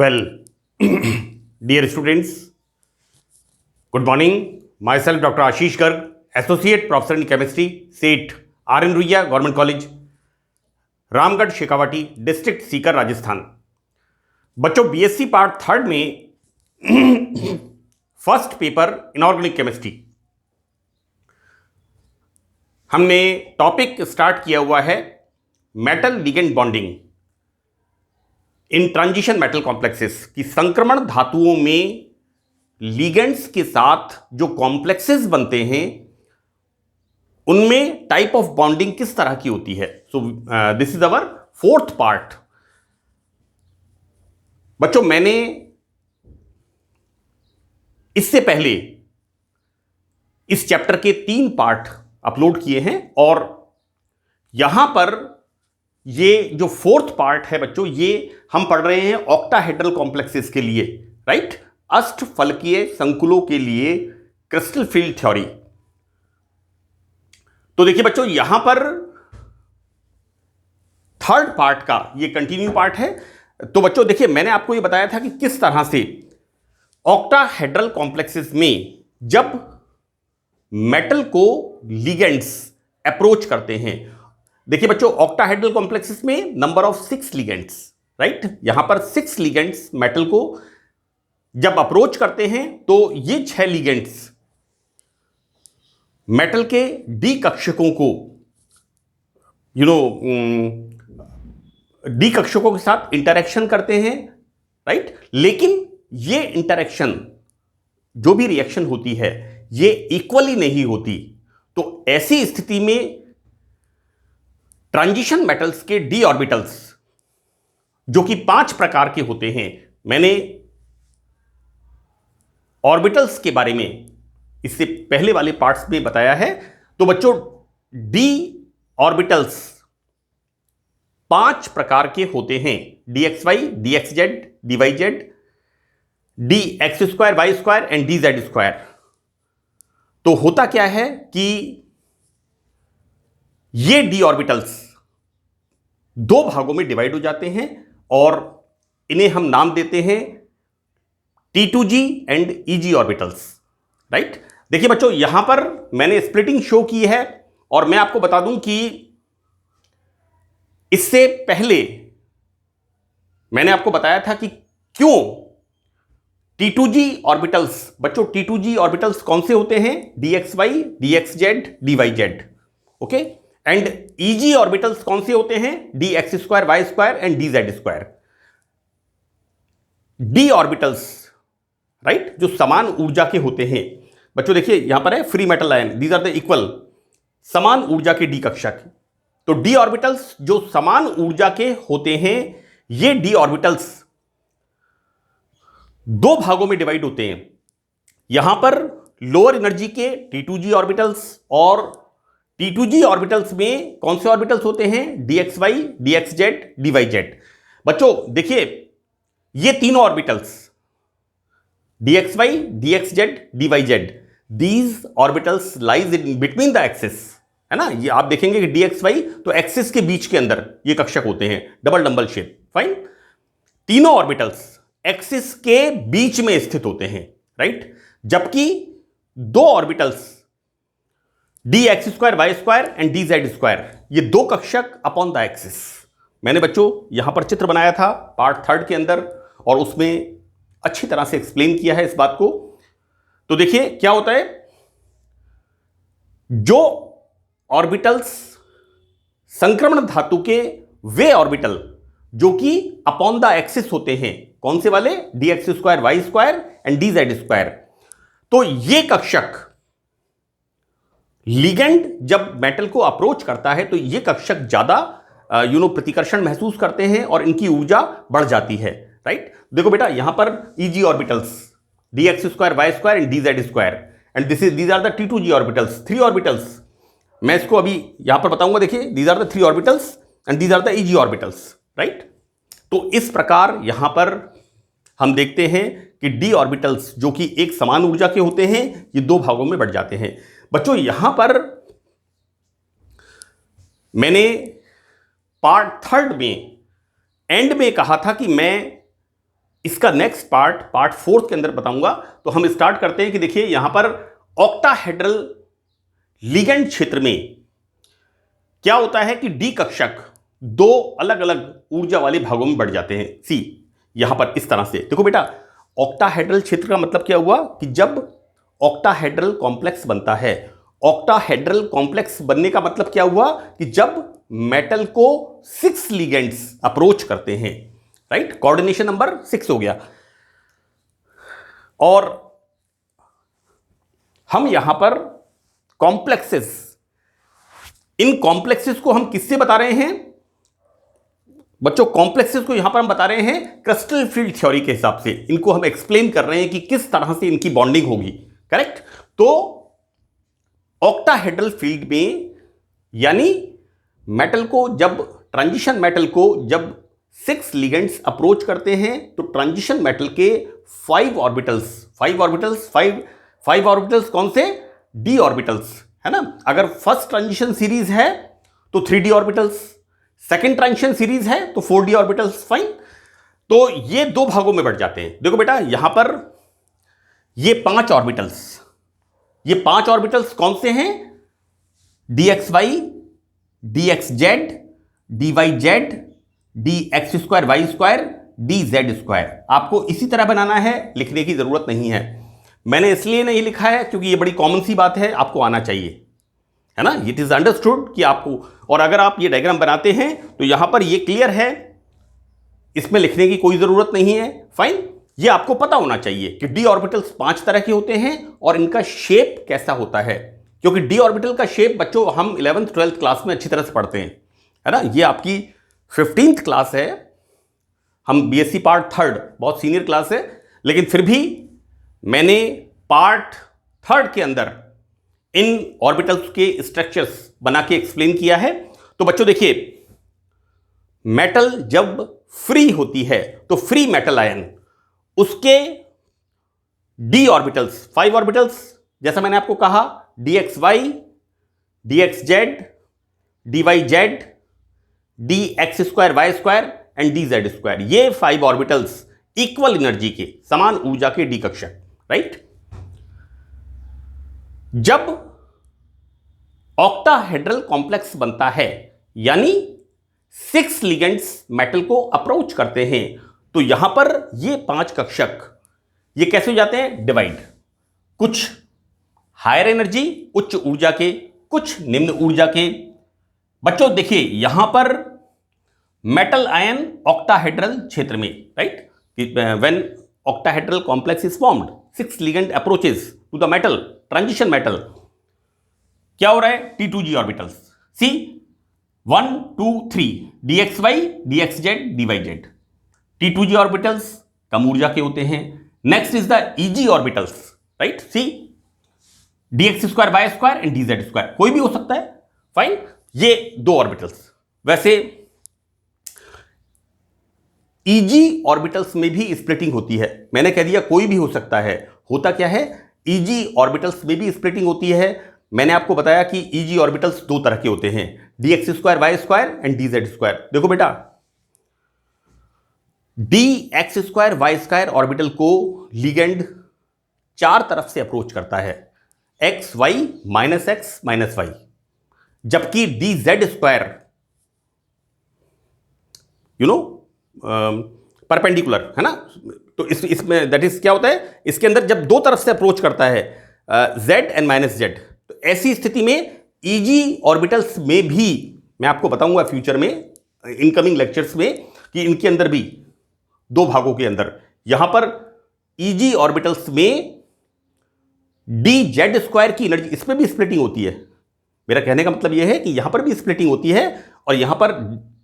Well, dear students, good morning. Myself, Dr. Ashish Garg, Associate Professor in Chemistry, SET, R.N. Ruia, Government College, Ramgarh Shekhawati, district Sikar, Rajasthan. बच्चों, BSc part third में first paper inorganic chemistry हमने topic start किया हुआ है metal ligand bonding in transition metal complexes की संक्रमण धातुओं में लिगेंड्स के साथ जो कॉम्प्लेक्सेस बनते हैं उनमें टाइप ऑफ बॉन्डिंग किस तरह की होती है। सो this is our fourth part. बच्चों, मैंने इससे पहले इस चैप्टर के 3 पार्ट अपलोड किए हैं और यहां पर ये जो फोर्थ पार्ट है बच्चों, ये हम पढ़ रहे हैं ऑक्टाहेड्रल कॉम्प्लेक्सेस के लिए, राइट, अष्टफलकीय संकुलों के लिए क्रिस्टल फील्ड थ्योरी। तो देखिए बच्चों, यहां पर थर्ड पार्ट का ये कंटिन्यू पार्ट है। तो बच्चों देखिए, मैंने आपको ये बताया था कि किस तरह से ऑक्टाहेड्रल कॉम्प्लेक्सेस में जब मेटल को लिगेंड्स अप्रोच करते हैं, देखिए बच्चों, ऑक्टाहेड्रल कॉम्प्लेक्सेस में नंबर ऑफ 6 लिगेंड्स, राइट, यहां पर 6 लिगेंड्स मेटल को जब अप्रोच करते हैं तो ये 6 लिगेंड्स मेटल के डी कक्षकों को डी कक्षकों के साथ इंटरेक्शन करते हैं, राइट। लेकिन ये इंटरेक्शन, जो भी रिएक्शन होती है, ये इक्वली नहीं होती। तो ऐसी स्थिति में ट्रांजिशन मेटल्स के डी ऑर्बिटल्स, जो कि 5 प्रकार के होते हैं, मैंने ऑर्बिटल्स के बारे में इससे पहले वाले पार्ट्स में बताया है। तो बच्चों, डी ऑर्बिटल्स 5 प्रकार के होते हैं, dxy, dxz, dyz, dx2, y2 and dz2। तो होता क्या है कि ये डी ऑर्बिटल्स 2 भागों में डिवाइड हो जाते हैं और इन्हें हम नाम देते हैं T2G and EG orbitals, right. देखिए बच्चों, यहां पर मैंने स्प्लिटिंग शो की है और मैं आपको बता दूं कि इससे पहले मैंने आपको बताया था कि क्यों T2G ऑर्बिटल्स, बच्चों T2G ऑर्बिटल्स कौन से होते हैं, dxy, dxz, dyz, okay, and EG orbitals कौन से होते हैं, dx2, y2 and dz2। D orbitals, right, जो समान ऊर्जा के होते हैं। बच्चों देखिए, यहां पर है free metal ion, these are the equal, समान ऊर्जा के डी कक्षक। तो डी ऑर्बिटल्स जो समान ऊर्जा के होते हैं, ये डी ऑर्बिटल्स 2 भागों में डिवाइड होते हैं। यहां पर लोअर एनर्जी के T2G ऑर्बिटल्स और T2G ऑर्बिटल्स में कौन से ऑर्बिटल्स होते हैं, dxy, dxz, dyz। बच्चों देखिए, ये तीनों orbitals dxy, dxz, dyz, these orbitals lies in between the axis, है ना। ये आप देखेंगे कि dxy तो एक्सिस के बीच के अंदर ये कक्षक होते हैं, डबल शेप, फाइन। तीनों ऑर्बिटल्स एक्सिस के बीच में स्थित होते हैं, राइट, जबकि 2 orbitals dx2, y2 and dz2, ये 2 कक्षक अपॉन द एक्सिस। मैंने बच्चों यहां पर चित्र बनाया था पार्ट थर्ड के अंदर और उसमें अच्छी तरह से एक्सप्लेन किया है इस बात को। तो देखिए क्या होता है, जो ऑर्बिटल्स संक्रमण धातु के वे ऑर्बिटल जो कि अपॉन द एक्सिस होते हैं, कौन से वाले, dx2, y2 एंड dz2। तो ये कक्षक लिगेंड जब मेटल को अप्रोच करता है तो ये कक्षक ज्यादा प्रतिकर्षण महसूस करते हैं और इनकी ऊर्जा बढ़ जाती है, राइट। देखो बेटा, यहां पर EG orbitals dx2, y2 and dz2 and these are the T2G orbitals, 3 orbitals. मैं इसको अभी यहां पर बताऊंगा। देखिए, these are the 3 orbitals and these are the EG orbitals, right. तो इस प्रकार यहां पर हम देखते हैं कि डी ऑर्बिटल्स जो कि एक समान ऊर्जा के होते हैं, ये 2 भागों में बढ़ जाते हैं। बच्चों यहां पर मैंने पार्ट थर्ड में एंड में कहा था कि मैं इसका नेक्स्ट पार्ट 4 के अंदर बताऊंगा। तो हम स्टार्ट करते हैं कि देखिए यहां पर ऑक्टाहेड्रल लिगेंड क्षेत्र में क्या होता है कि डी कक्षक दो अलग अलग ऊर्जा वाले भागों में बढ़ जाते हैं। सी यहां पर इस तरह से देखो बेटा, ऑक्टाहेड्रल क्षेत्र का मतलब क्या हुआ कि जब ऑक्टाहेड्रल कॉम्प्लेक्स बनता है, ऑक्टाहेड्रल कॉम्प्लेक्स बनने का मतलब क्या हुआ कि जब मेटल को 6 लिगेंड्स अप्रोच करते हैं, राइट, कोऑर्डिनेशन नंबर 6 हो गया। और हम यहां पर कॉम्प्लेक्सेस, इन कॉम्प्लेक्सेस को हम किससे बता रहे हैं बच्चों? कॉम्प्लेक्सेस को यहां पर हम बता रहे हैं क्रिस्टल फील्ड थ्योरी के हिसाब से। इनको हम एक्सप्लेन कर रहे हैं कि किस तरह से इनकी बॉन्डिंग होगी, करेक्ट। तो ऑक्टाहेड्रल फील्ड में यानी मेटल को जब ट्रांजिशन मेटल को जब 6 लिगेंड्स अप्रोच करते हैं तो ट्रांजिशन मेटल के 5 ऑर्बिटल्स कौन से? डी ऑर्बिटल्स, है ना। अगर फर्स्ट ट्रांजिशन सीरीज है तो 3d orbitals, second transition series है तो 4d ऑर्बिटल्स, फाइन। तो ये दो भागों में बढ़ जाते हैं। देखो बेटा यहां पर ये 5 ऑर्बिटल्स कौन से हैं? dxy, dxz, dyz, dx2y2, dz2। आपको इसी तरह बनाना है, लिखने की जरूरत नहीं है। मैंने इसलिए नहीं लिखा है क्योंकि ये बड़ी कॉमन सी बात है, आपको आना चाहिए, है ना। इट इज अंडरस्टूड कि आपको, और अगर आप ये डायग्राम बनाते हैं तो यहां पर ये क्लियर है, इसमें लिखने की कोई जरूरत नहीं है, फाइन। ये आपको पता होना चाहिए कि डी ऑर्बिटल्स 5 तरह के होते हैं और इनका शेप कैसा होता है, क्योंकि डी ऑर्बिटल का शेप बच्चों हम 11th 12th क्लास में अच्छी तरह से पढ़ते हैं, है ना। ये आपकी 15th क्लास है, हम बीएससी पार्ट 3rd, बहुत सीनियर क्लास है, लेकिन फिर भी मैंने पार्ट 3rd के अंदर इन ऑर्बिटल्स के स्ट्रक्चर्स बना के एक्सप्लेन किया है। तो बच्चों देखिए, मेटल जब फ्री होती है तो फ्री मेटल आयन उसके डी ऑर्बिटल्स, 5 ऑर्बिटल्स, जैसा मैंने आपको कहा, dxy, dxz, dyz, dx2y2 and dz2, ये 5 ऑर्बिटल्स इक्वल एनर्जी के, समान ऊर्जा के डी कक्षक, राइट। जब ऑक्टाहेड्रल कॉम्प्लेक्स बनता है यानी 6 लिगेंड्स मेटल को अप्रोच करते हैं, तो यहां पर ये 5 कक्षक ये कैसे हो जाते हैं? डिवाइड, कुछ हायर एनर्जी उच्च ऊर्जा के, कुछ निम्न ऊर्जा के। बच्चों देखिए यहां पर मेटल आयन ऑक्टाहेड्रल क्षेत्र में, right, when octahedral complex is formed, 6 ligand approaches to the metal, transition metal, क्या हो रहा है? T2G orbitals, see 1 2 3, dxy, dxz, dyz। T2G orbitals कम ऊर्जा के होते हैं। Next is the EG orbitals, right, see dx2y2 and dz2, कोई भी हो सकता है, फाइन। ये 2 ऑर्बिटल्स। वैसे EG ऑर्बिटल्स में भी स्प्लिटिंग होती है, मैंने कह दिया कोई भी हो सकता है, होता क्या है? EG ऑर्बिटल्स में भी स्प्लिटिंग होती है। मैंने आपको बताया कि EG ऑर्बिटल्स 2 तरह के होते हैं, dx2y2 एंड dz2। देखो बेटा, dx2y2 ऑर्बिटल को लिगेंड 4 तरफ से अप्रोच करता है, x y -x -y, जबकि dz2 परपेंडिकुलर, है ना। तो इसमें दैट इज क्या होता है, इसके अंदर जब 2 तरफ से अप्रोच करता है z एंड -z, तो ऐसी स्थिति में EG ऑर्बिटल्स में भी, मैं आपको बताऊंगा फ्यूचर में इनकमिंग लेक्चर्स में कि इनके अंदर भी 2 भागों के अंदर, यहां पर EG ऑर्बिटल्स में dz2 की एनर्जी, इसमें भी स्प्लिटिंग होती है। मेरा कहने का मतलब यह है कि यहां पर भी स्प्लिटिंग होती है और यहां पर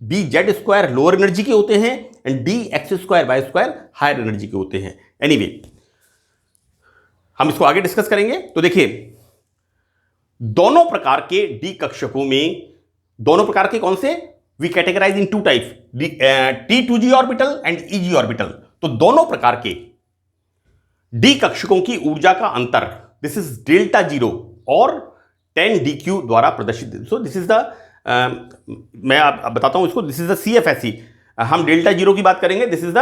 dz2 लोअर एनर्जी के होते हैं एंड dx2y2 हायर एनर्जी के होते हैं। एनीवे, हम इसको आगे डिस्कस करेंगे। तो देखिए, दोनों प्रकार के डी कक्षकों में, दोनों प्रकार के कौन से? We categorize in 2 type, T2G orbital and EG orbital. तो दोनों प्रकार के डी कक्षकों की ऊर्जा का अंतर, दिस इज डेल्टा जीरो और 10 dq द्वारा प्रदर्शित। सो दिस इज द, मैं आप बताता हूं इसको, दिस इज द CFSE। हम डेल्टा जीरो की बात करेंगे, this is the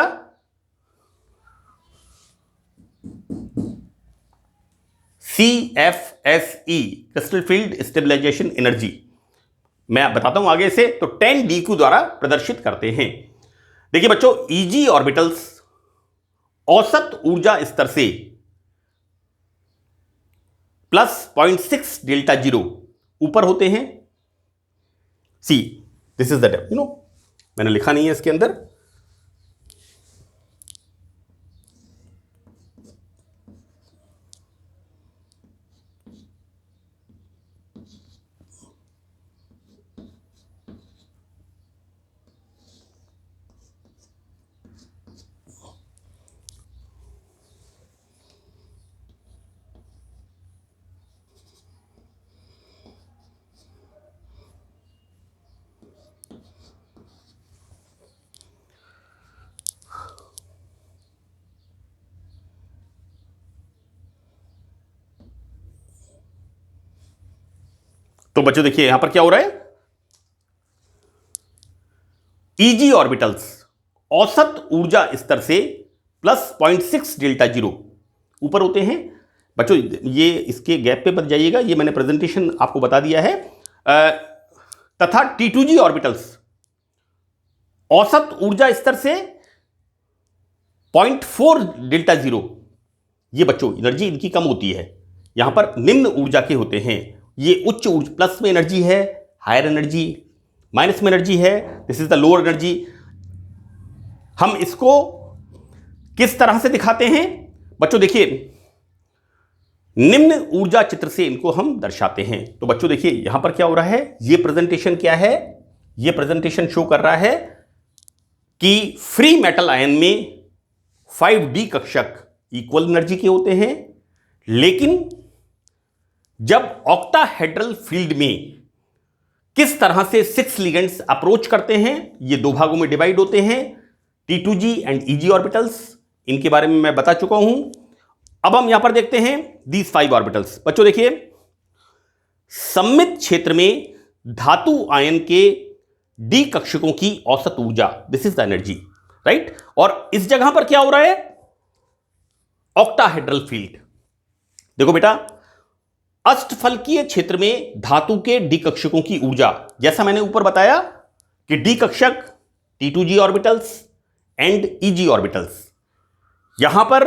CFSE crystal field stabilization energy, मैं बताता हूं आगे से, तो 10 DQ द्वारा प्रदर्शित करते हैं। देखिए बच्चों, Eg ऑर्बिटल्स औसत ऊर्जा स्तर से +0.6 डेल्टा जीरो ऊपर होते हैं। सी दिस इज द मैंने लिखा नहीं है इसके अंदर, तो बच्चों देखिए यहां पर क्या हो रहा है, Eg ऑर्बिटल्स औसत ऊर्जा स्तर से +0.6 डेल्टा जीरो ऊपर होते हैं। बच्चों ये इसके गैप पे बच जाइएगा, ये मैंने प्रेजेंटेशन आपको बता दिया है। तथा T2G ऑर्बिटल्स औसत ऊर्जा स्तर से 0.4 डेल्टा जीरो, ये बच्चों एनर्जी इनकी कम होती है, यहां पर निम्न ऊर्जा के होते हैं। ये उच्च ऊर्जा प्लस में एनर्जी है, हायर एनर्जी माइनस में एनर्जी है, this is the lower energy. हम इसको किस तरह से दिखाते हैं बच्चों, देखिए निम्न ऊर्जा चित्र से इनको हम दर्शाते हैं। तो बच्चों देखिए यहां पर क्या हो रहा है, ये प्रेजेंटेशन क्या है, ये प्रेजेंटेशन शो कर रहा है कि फ्री मेटल आयन में 5D कक्षक इक्वल एनर्जी के होते हैं, लेकिन जब ऑक्टाहेड्रल फील्ड में किस तरह से 6 लिगेंड्स अप्रोच करते हैं, ये दो भागों में डिवाइड होते हैं, T2G एंड Eg ऑर्बिटल्स, इनके बारे में मैं बता चुका हूं। अब हम यहां पर देखते हैं दीज 5 ऑर्बिटल्स। बच्चों देखिए सममित क्षेत्र में धातु आयन के D कक्षकों की औसत ऊर्जा, this is the energy, right. और इस जगह पर क्या हो रहा है, ऑक्टाहेड्रल फील्ड। देखो बेटा, अष्टफलकीय क्षेत्र में धातु के D कक्षकों की ऊर्जा, जैसा मैंने ऊपर बताया कि D कक्षक T2G orbitals and Eg orbitals, यहां पर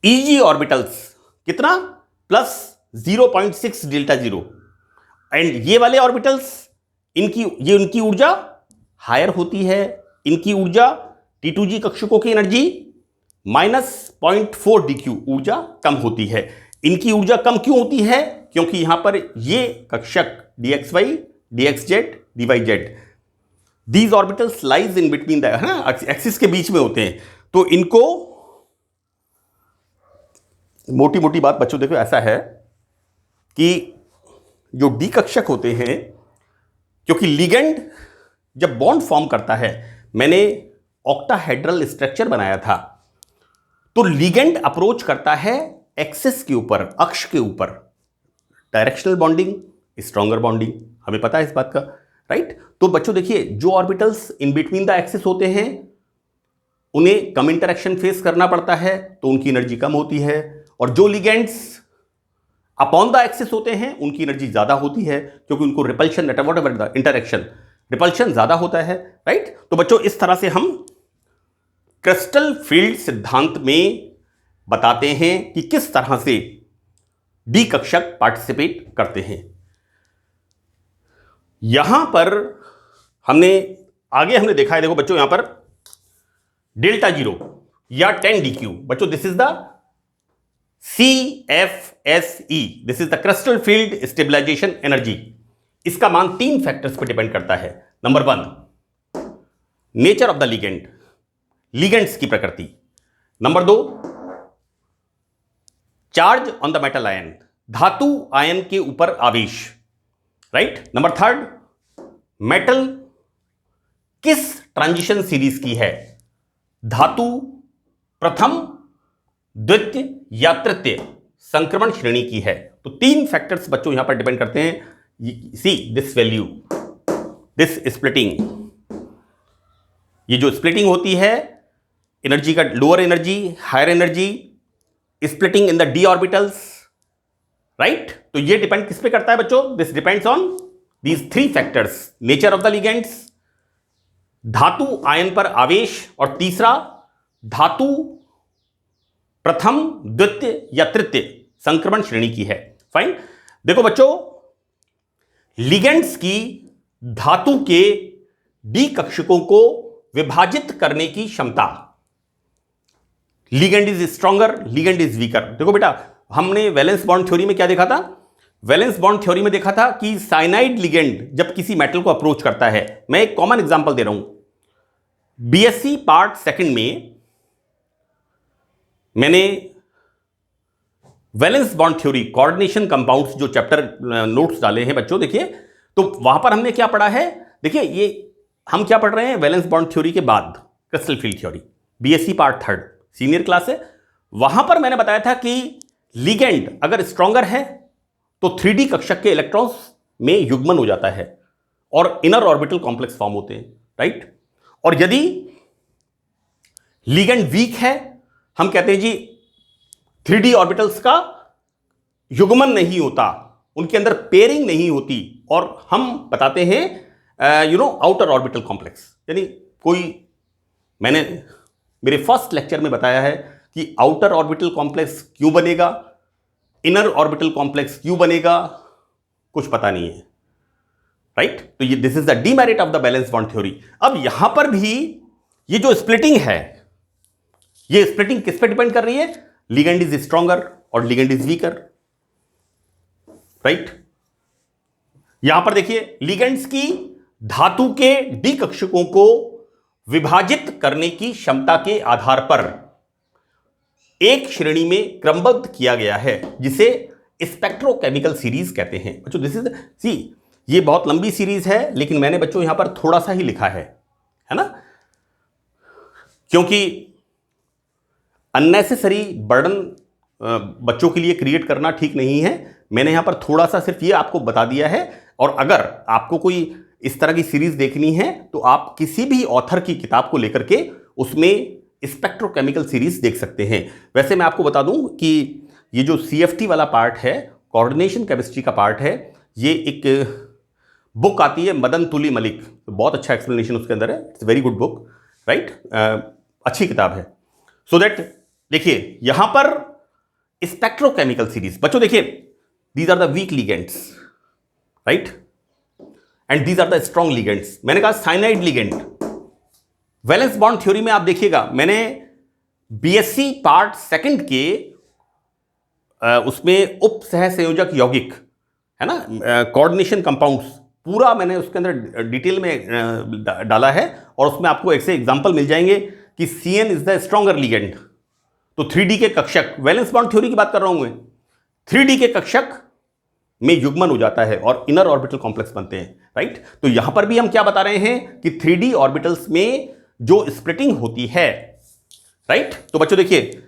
Eg ऑर्बिटल्स कितना +0.6 डेल्टा जीरो, एंड ये वाले ऑर्बिटल्स इनकी ऊर्जा हायर होती है, इनकी ऊर्जा T2G कक्षकों की एनर्जी -0.4 DQ ऊर्जा कम होती है। इनकी ऊर्जा कम क्यों होती है, क्योंकि यहां पर ये कक्षक DXY, DXZ, DYZ, these orbitals lies in between the axis के बीच में होते हैं। तो इनको मोटी मोटी बात बच्चों देखो ऐसा है कि जो D कक्षक होते हैं, क्योंकि लिगेंड जब बॉन्ड फॉर्म करता है, मैंने ऑक्टाहेड्रल स्ट्रक्चर बनाया था, तो लिगेंड अप्रोच करता है एक्सिस के ऊपर, अक्ष के ऊपर, डायरेक्शनल बॉन्डिंग, स्ट्रॉन्गर बॉन्डिंग, हमें पता है इस बात का, राइट। तो बच्चों देखिए जो orbitals in between the axis होते हैं उन्हें कम इंटरेक्शन फेस करना पड़ता है, तो उनकी एनर्जी कम होती है, और जो लिगेंड्स अपॉन द एक्सिस होते हैं उनकी एनर्जी ज्यादा होती है, क्योंकि उनको रिपल्शन द इंटरेक्शन रिपल्शन ज्यादा होता है, राइट। तो बच्चों इस तरह से हम क्रिस्टल फील्ड सिद्धांत में बताते हैं कि किस तरह से D कक्षक पार्टिसिपेट करते हैं। यहां पर हमने देखा है, देखो बच्चों यहां पर डेल्टा जीरो या 10 DQ, बच्चों this is the CFSE, this is the crystal field stabilization energy. इसका मान 3 फैक्टर्स पर डिपेंड करता है। Number 1, nature of the ligand, ligands की प्रकृति। Number 2, charge on the metal ion, धातु आयन के ऊपर आवेश, राइट। नंबर 3, मेटल किस ट्रांजिशन सीरीज की है, धातु प्रथम, द्वितीय या तृतीय संक्रमण श्रेणी की है। तो 3 फैक्टर्स बच्चों यहां पर डिपेंड करते हैं। See this value, this splitting, ये जो स्प्लिटिंग होती है एनर्जी का, lower energy, higher energy, splitting in the D orbitals, right. तो ये डिपेंड किस पे करता है बच्चों? This depends on these three factors, nature of the ligands, धातु आयन पर आवेश, और तीसरा धातु प्रथम, द्वितीय या तृतीय संक्रमण श्रेणी की है। फाइन। देखो बच्चों, लिगेंड्स की धातु के डी कक्षकों को विभाजित करने की क्षमता, ligand is stronger, ligand is weaker. देखो बेटा, हमने वैलेंस बॉन्ड थ्योरी में क्या देखा था? वैलेंस बॉन्ड थ्योरी में देखा था कि साइनाइड लिगेंड जब किसी मेटल को अप्रोच करता है, मैं एक कॉमन एग्जांपल दे रहा हूं, बीएससी पार्ट सेकंड में मैंने valence bond theory, coordination compounds जो चैप्टर नोट्स डाले हैं बच्चों, देखिए, तो वहां पर हमने क्या पढ़ा है? देखिए, ये हम क्या पढ़ रहे हैं वैलेंस बॉन्ड थ्योरी के बाद, crystal field theory, BSc part third, senior class है। वहां पर मैंने बताया था कि लिगेंड अगर स्ट्रॉन्गर है तो 3D कक्षक के इलेक्ट्रॉन्स में युग्मन हो जाता है और इनर ऑर्बिटल कॉम्प्लेक्स फॉर्म होते हैं, राइट। और यदि लिगेंड वीक है, हम कहते हैं जी 3D ऑर्बिटल्स का युग्मन नहीं होता, उनके अंदर पेयरिंग नहीं होती, और हम बताते हैं आउटर ऑर्बिटल कॉम्प्लेक्स। यानी कोई, मैंने मेरे फर्स्ट लेक्चर में बताया है कि आउटर ऑर्बिटल कॉम्प्लेक्स क्यों बनेगा, इनर ऑर्बिटल कॉम्प्लेक्स क्यों बनेगा, कुछ पता नहीं है, राइट। तो ये this is the demerit of the valence bond theory. अब यहां पर भी ये जो स्प्लिटिंग है, ये स्प्लिटिंग किस पे डिपेंड कर रही है? लिगेंड इज स्ट्रॉन्गर और लिगेंड इज वीकर, राइट। यहां पर देखिए, लिगेंड्स की धातु के डी कक्षकों को विभाजित करने की क्षमता के आधार पर एक श्रेणी में क्रमबद्ध किया गया है, जिसे स्पेक्ट्रोकेमिकल सीरीज कहते हैं। बच्चों, दिस इज सी, ये बहुत लंबी सीरीज है, लेकिन मैंने बच्चों यहां पर थोड़ा सा ही लिखा है ना, क्योंकि अननेसेसरी बर्डन बच्चों के लिए क्रिएट करना ठीक नहीं है। मैंने यहां पर थोड़ा सा सिर्फ ये आपको बता दिया है, और अगर आपको कोई इस तरह की सीरीज देखनी है तो आप किसी भी ऑथर की किताब को लेकर के उसमें स्पेक्ट्रोकेमिकल सीरीज देख सकते हैं। वैसे मैं आपको बता दूं कि ये जो CFT वाला पार्ट है, कोऑर्डिनेशन केमिस्ट्री का पार्ट है, ये एक बुक आती है मदन तुली मलिक, बहुत अच्छा एक्सप्लेनेशन उसके अंदर है, it's very good book, right, अच्छी किताब है। सो दैट देखिए, यहां पर स्पेक्ट्रोकेमिकल सीरीज, बच्चों देखिए, these are the weak ligands, right, and these are the strong ligands. मैंने कहा cyanide ligand, valence bond theory में आप देखिएगा, मैंने बीएससी पार्ट सेकंड के उसमें उप सह संयोजक यौगिक है ना, कोऑर्डिनेशन कंपाउंड्स, पूरा मैंने उसके अंदर डिटेल में डाला है, और उसमें आपको ऐसे एग्जांपल मिल जाएंगे कि CN is the stronger ligand. तो 3D के कक्षक, वैलेंस बॉन्ड थ्योरी की बात कर रहा हूं मैं, 3D के कक्षक में युग्मन हो जाता है और इनर ऑर्बिटल कॉम्प्लेक्स बनते हैं, राइट। तो यहां पर भी हम क्या बता रहे हैं कि 3D ऑर्बिटल्स में जो स्प्लिटिंग होती है, राइट। तो बच्चों देखिए,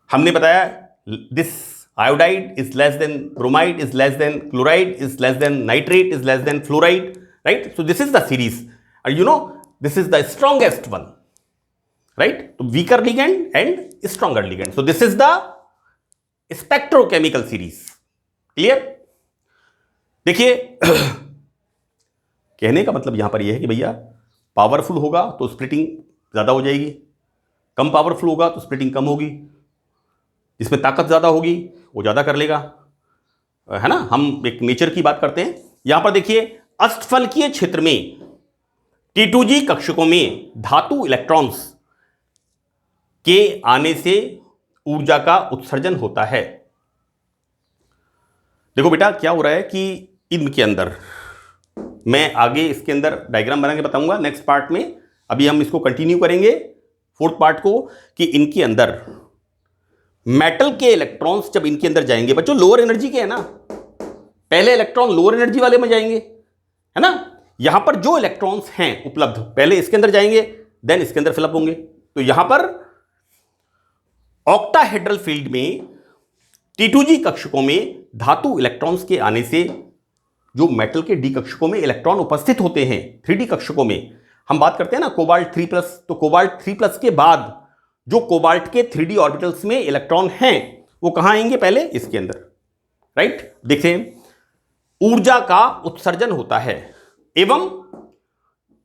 हमने बताया this iodide is less than bromide, is less than chloride, is less than nitrate, is less than fluoride, right. So this is the series, this is the strongest one, right. तो weaker ligand and stronger ligand, so this is the spectrochemical series. Clear? देखिए, कहने का मतलब यहां पर यह है कि भैया पावरफुल होगा तो स्प्लिटिंग ज्यादा हो जाएगी, कम पावरफुल होगा तो स्प्लिटिंग कम होगी, जिसमें ताकत ज्यादा होगी वो ज्यादा कर लेगा, है ना। हम एक नेचर की बात करते हैं। यहां पर देखिए, अष्टफलकीय क्षेत्र में T2G कक्षकों में धातु इलेक्ट्रॉन्स के आने से ऊर्जा का उत्सर्जन होता है। देखो बेटा, क्या हो रहा है कि इनके अंदर, मैं आगे इसके अंदर डायग्राम बना के बताऊंगा नेक्स्ट पार्ट में, अभी हम इसको कंटिन्यू करेंगे फोर्थ पार्ट को, कि इनके अंदर मेटल के इलेक्ट्रॉन्स जब इनके अंदर जाएंगे, बच्चों लोअर एनर्जी के है ना, पहले इलेक्ट्रॉन लोअर एनर्जी वाले में जाएंगे, है ना। यहां पर जो इलेक्ट्रॉन्स हैं उपलब्ध, पहले इसके अंदर जाएंगे, देन इसके अंदर फिलअप होंगे। तो यहां पर ऑक्टाहेड्रल फील्ड में T2G कक्षकों में धातु इलेक्ट्रॉन्स के आने से जो मेटल के डी कक्षकों में इलेक्ट्रॉन उपस्थित होते हैं, 3D कक्षकों में हम बात करते हैं ना कोबाल्ट 3+, तो कोबाल्ट 3+ के बाद जो कोबाल्ट के 3d ऑर्बिटल्स में इलेक्ट्रॉन हैं वो कहां आएंगे? पहले इसके अंदर, राइट। देखें, ऊर्जा का उत्सर्जन होता है एवं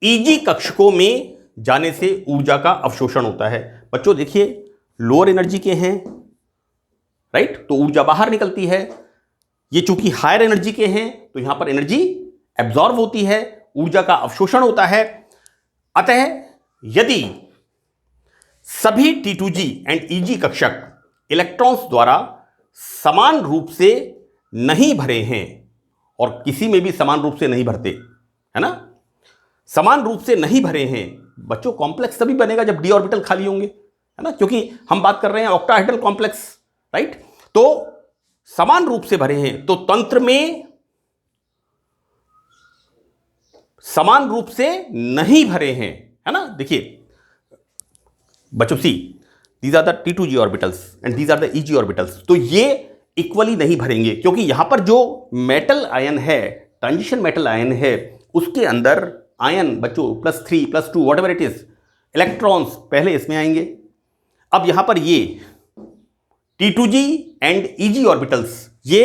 ईजी कक्षकों में जाने से ऊर्जा का अवशोषण होता है। बच्चों देखिए, लोअर एनर्जी के हैं, राइट, तो ऊर्जा बाहर निकलती है। ये चूंकि हायर एनर्जी के हैं तो यहां पर एनर्जी एब्जॉर्ब होती है, ऊर्जा का अवशोषण होता है। अतः यदि सभी T2G एंड EG कक्षक इलेक्ट्रॉन्स द्वारा समान रूप से नहीं भरे हैं, और किसी में भी समान रूप से नहीं भरते, है ना, समान रूप से नहीं भरे हैं बच्चों, कॉम्प्लेक्स तभी बनेगा जब d ऑर्बिटल खाली होंगे, है ना, क्योंकि हम बात कर रहे हैं ऑक्टाहेड्रल कॉम्प्लेक्स, राइट। तो समान रूप से भरे हैं तो तंत्र में समान रूप से नहीं भरे हैं, है ना। देखिए बच्चों, see these are the T2G orbitals and these are the EG orbitals, तो ये इक्वली नहीं भरेंगे, क्योंकि यहां पर जो मेटल आयन है, ट्रांजिशन मेटल आयन है, उसके अंदर आयन बच्चों +3 +2 whatever it is, electrons पहले इसमें आएंगे। अब यहां पर ये T2G एंड EG ऑर्बिटल्स ये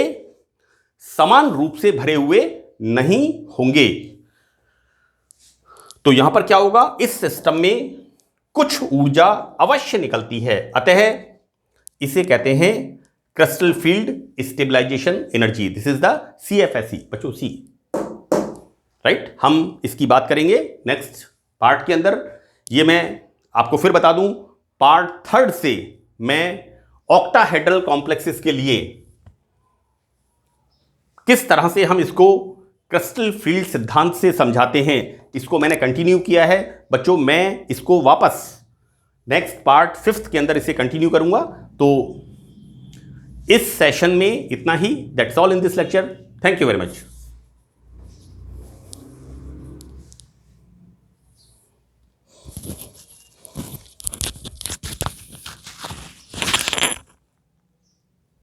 समान रूप से भरे हुए नहीं होंगे, तो यहां पर क्या होगा, इस सिस्टम में कुछ ऊर्जा अवश्य निकलती है। अतः इसे कहते हैं crystal field stabilization energy. This is the CFSE बच्चों, C, राइट। हम इसकी बात करेंगे नेक्स्ट पार्ट के अंदर। ये मैं आपको फिर बता दूं, पार्ट 3 से मैं ऑक्टाहेड्रल कॉम्प्लेक्सेस के लिए किस तरह से हम इसको क्रिस्टल फील्ड सिद्धांत से समझाते हैं, इसको मैंने कंटिन्यू किया है बच्चों। मैं इसको वापस नेक्स्ट पार्ट 5th के अंदर इसे कंटिन्यू करूंगा। तो इस सेशन में इतना ही। That's all in this lecture. Thank you very much.